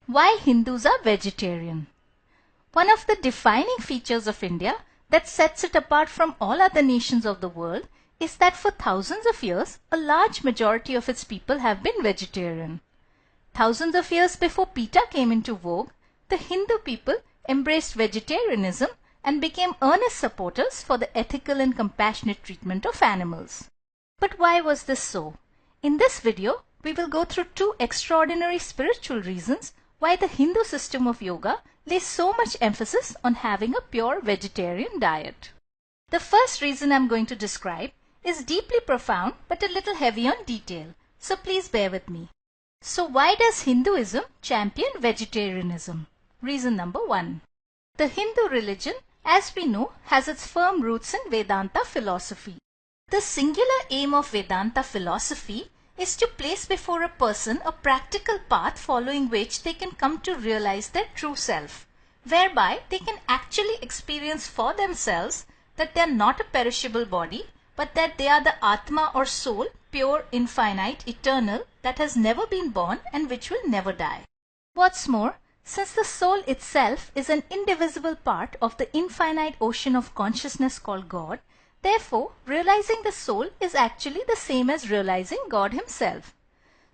Why Hindus are vegetarian. One of the defining features of India that sets it apart from all other nations of the world is that for thousands of years, a large majority of its people have been vegetarian. Thousands of years before PETA came into vogue, the Hindu people embraced vegetarianism and became earnest supporters for the ethical and compassionate treatment of animals. But why was this so? In this video, we will go through two extraordinary spiritual reasons why the Hindu system of yoga lays so much emphasis on having a pure vegetarian diet. The first reason I am going to describe is deeply profound but a little heavy on detail, so please bear with me. So why does Hinduism champion vegetarianism? Reason number one. The Hindu religion, as we know, has its firm roots in Vedanta philosophy. The singular aim of Vedanta philosophy is to place before a person a practical path following which they can come to realize their true self, whereby they can actually experience for themselves that they are not a perishable body, but that they are the Atma or soul, pure, infinite, eternal, that has never been born and which will never die. What's more, since the soul itself is an indivisible part of the infinite ocean of consciousness called God, therefore, realizing the soul is actually the same as realizing God himself.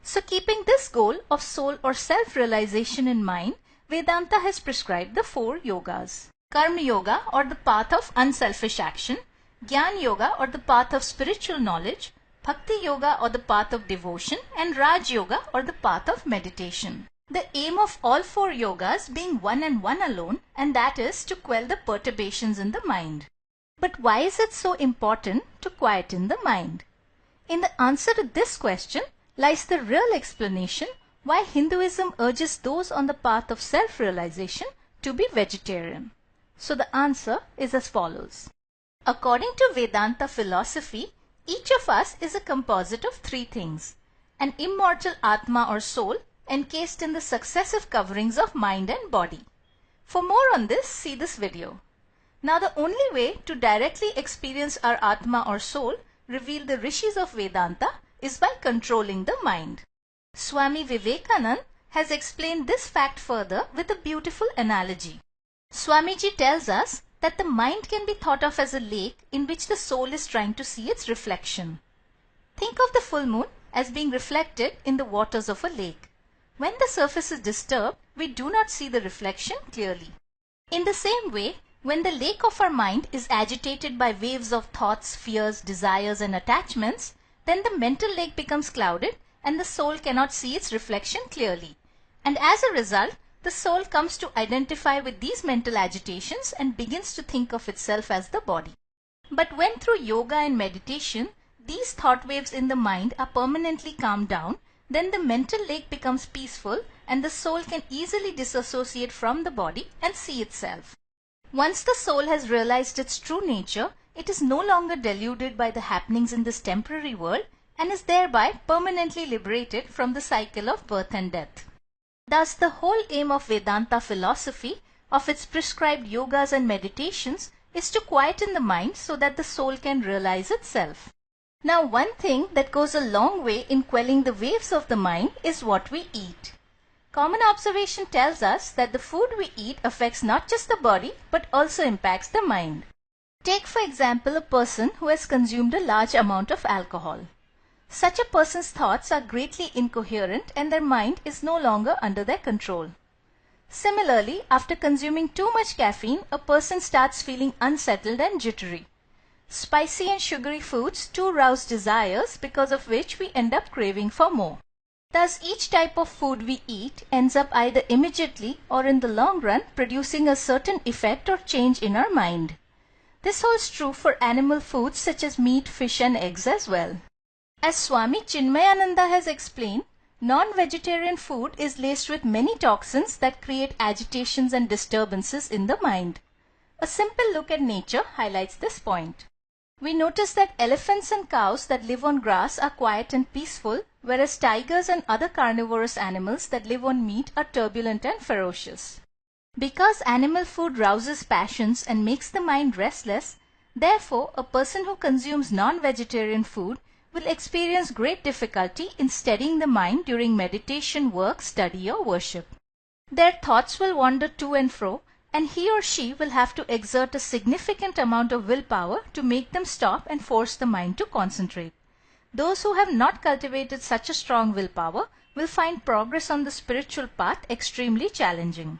So keeping this goal of soul or self-realization in mind, Vedanta has prescribed the four yogas. Karma yoga, or the path of unselfish action, Jnana yoga, or the path of spiritual knowledge, Bhakti yoga, or the path of devotion, and Raj yoga, or the path of meditation. The aim of all four yogas being one and one alone, and that is to quell the perturbations in the mind. But why is it so important to quieten the mind? In the answer to this question lies the real explanation why Hinduism urges those on the path of self-realization to be vegetarian. So the answer is as follows. According to Vedanta philosophy, each of us is a composite of three things: an immortal Atma or soul encased in the successive coverings of mind and body. For more on this, see this video. Now the only way to directly experience our Atma or soul, revealed the rishis of Vedanta, is by controlling the mind. Swami Vivekananda has explained this fact further with a beautiful analogy. Swamiji tells us that the mind can be thought of as a lake in which the soul is trying to see its reflection. Think of the full moon as being reflected in the waters of a lake. When the surface is disturbed, we do not see the reflection clearly. In the same way, when the lake of our mind is agitated by waves of thoughts, fears, desires and attachments, then the mental lake becomes clouded and the soul cannot see its reflection clearly. And as a result, the soul comes to identify with these mental agitations and begins to think of itself as the body. But when through yoga and meditation, these thought waves in the mind are permanently calmed down, then the mental lake becomes peaceful and the soul can easily disassociate from the body and see itself. Once the soul has realized its true nature, it is no longer deluded by the happenings in this temporary world and is thereby permanently liberated from the cycle of birth and death. Thus, the whole aim of Vedanta philosophy, of its prescribed yogas and meditations, is to quieten the mind so that the soul can realize itself. Now, one thing that goes a long way in quelling the waves of the mind is what we eat. Common observation tells us that the food we eat affects not just the body but also impacts the mind. Take for example a person who has consumed a large amount of alcohol. Such a person's thoughts are greatly incoherent and their mind is no longer under their control. Similarly, after consuming too much caffeine, a person starts feeling unsettled and jittery. Spicy and sugary foods too rouse desires, because of which we end up craving for more. Thus, each type of food we eat ends up either immediately or in the long run producing a certain effect or change in our mind. This holds true for animal foods such as meat, fish and eggs as well. As Swami Chinmayananda has explained, non-vegetarian food is laced with many toxins that create agitations and disturbances in the mind. A simple look at nature highlights this point. We notice that elephants and cows that live on grass are quiet and peaceful, whereas tigers and other carnivorous animals that live on meat are turbulent and ferocious. Because animal food rouses passions and makes the mind restless, therefore a person who consumes non-vegetarian food will experience great difficulty in steadying the mind during meditation, work, study or worship. Their thoughts will wander to and fro, and he or she will have to exert a significant amount of willpower to make them stop and force the mind to concentrate. Those who have not cultivated such a strong willpower will find progress on the spiritual path extremely challenging.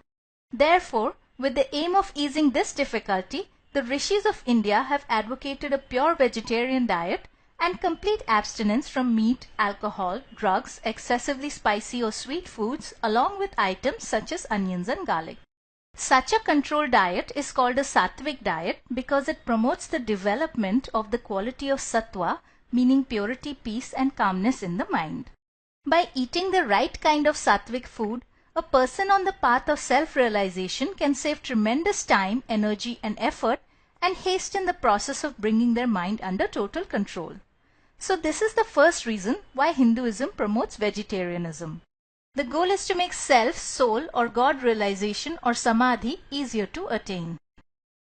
Therefore, with the aim of easing this difficulty, the rishis of India have advocated a pure vegetarian diet and complete abstinence from meat, alcohol, drugs, excessively spicy or sweet foods, along with items such as onions and garlic. Such a controlled diet is called a sattvic diet because it promotes the development of the quality of sattva, meaning purity, peace and calmness in the mind. By eating the right kind of sattvic food, a person on the path of self-realization can save tremendous time, energy and effort and hasten the process of bringing their mind under total control. So this is the first reason why Hinduism promotes vegetarianism. The goal is to make self, soul or God realization or samadhi easier to attain.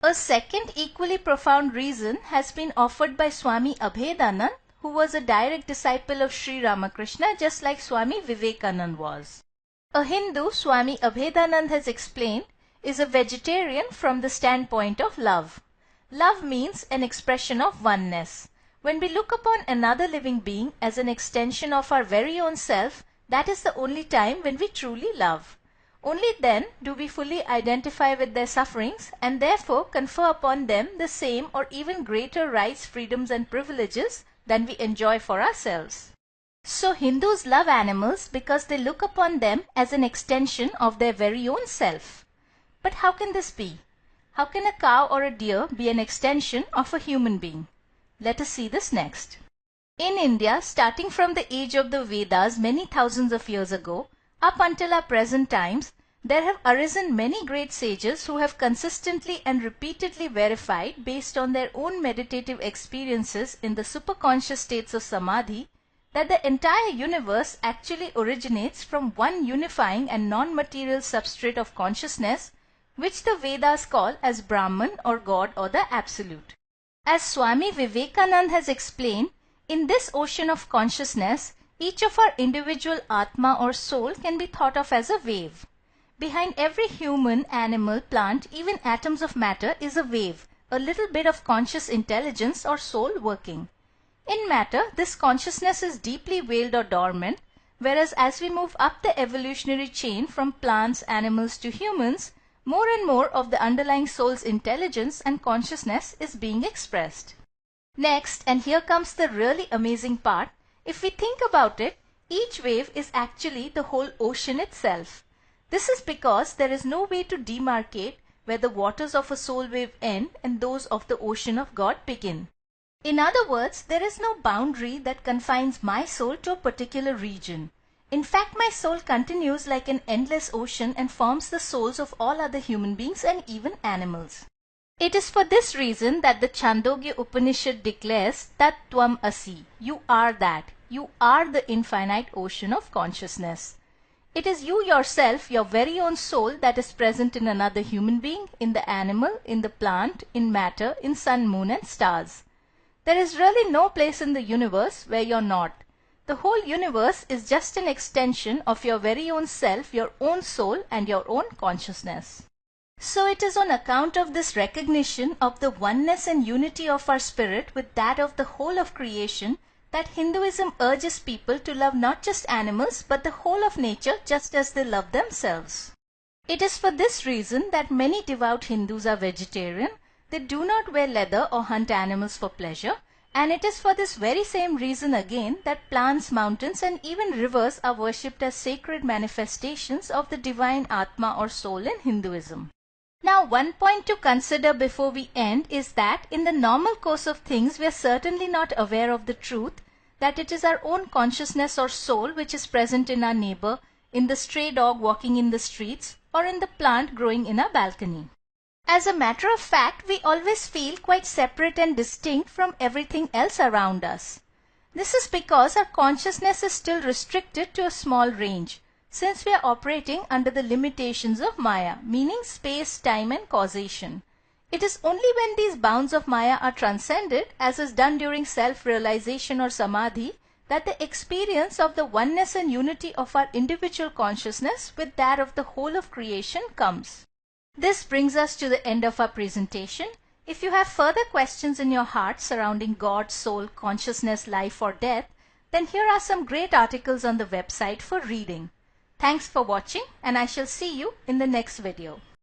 A second equally profound reason has been offered by Swami Abhedanand, who was a direct disciple of Sri Ramakrishna just like Swami Vivekanand was. A Hindu, Swami Abhedanand has explained, is a vegetarian from the standpoint of love. Love means an expression of oneness. When we look upon another living being as an extension of our very own self, that is the only time when we truly love. Only then do we fully identify with their sufferings and therefore confer upon them the same or even greater rights, freedoms and privileges than we enjoy for ourselves. So Hindus love animals because they look upon them as an extension of their very own self. But how can this be? How can a cow or a deer be an extension of a human being? Let us see this next. In India, starting from the age of the Vedas many thousands of years ago, up until our present times, there have arisen many great sages who have consistently and repeatedly verified, based on their own meditative experiences in the superconscious states of samadhi, that the entire universe actually originates from one unifying and non-material substrate of consciousness, which the Vedas call as Brahman or God or the Absolute. As Swami Vivekanand has explained, in this ocean of consciousness, each of our individual Atma or soul can be thought of as a wave. Behind every human, animal, plant, even atoms of matter is a wave, a little bit of conscious intelligence or soul working. In matter, this consciousness is deeply veiled or dormant, whereas as we move up the evolutionary chain from plants, animals to humans, more and more of the underlying soul's intelligence and consciousness is being expressed. Next, and here comes the really amazing part, if we think about it, each wave is actually the whole ocean itself. This is because there is no way to demarcate where the waters of a soul wave end and those of the ocean of God begin. In other words, there is no boundary that confines my soul to a particular region. In fact, my soul continues like an endless ocean and forms the souls of all other human beings and even animals. It is for this reason that the Chandogya Upanishad declares that Tvam Asi, you are that, you are the infinite ocean of consciousness. It is you yourself, your very own soul, that is present in another human being, in the animal, in the plant, in matter, in sun, moon and stars. There is really no place in the universe where you're not. The whole universe is just an extension of your very own self, your own soul and your own consciousness. So it is on account of this recognition of the oneness and unity of our spirit with that of the whole of creation that Hinduism urges people to love not just animals but the whole of nature just as they love themselves. It is for this reason that many devout Hindus are vegetarian. They do not wear leather or hunt animals for pleasure, and it is for this very same reason again that plants, mountains and even rivers are worshipped as sacred manifestations of the divine Atma or soul in Hinduism. Now, one point to consider before we end is that in the normal course of things we are certainly not aware of the truth that it is our own consciousness or soul which is present in our neighbor, in the stray dog walking in the streets, or in the plant growing in our balcony. As a matter of fact, we always feel quite separate and distinct from everything else around us. This is because our consciousness is still restricted to a small range, since we are operating under the limitations of Maya, meaning space, time and causation. It is only when these bounds of Maya are transcended, as is done during self-realization or samadhi, that the experience of the oneness and unity of our individual consciousness with that of the whole of creation comes. This brings us to the end of our presentation. If you have further questions in your heart surrounding God, soul, consciousness, life or death, then here are some great articles on the website for reading. Thanks for watching, and I shall see you in the next video.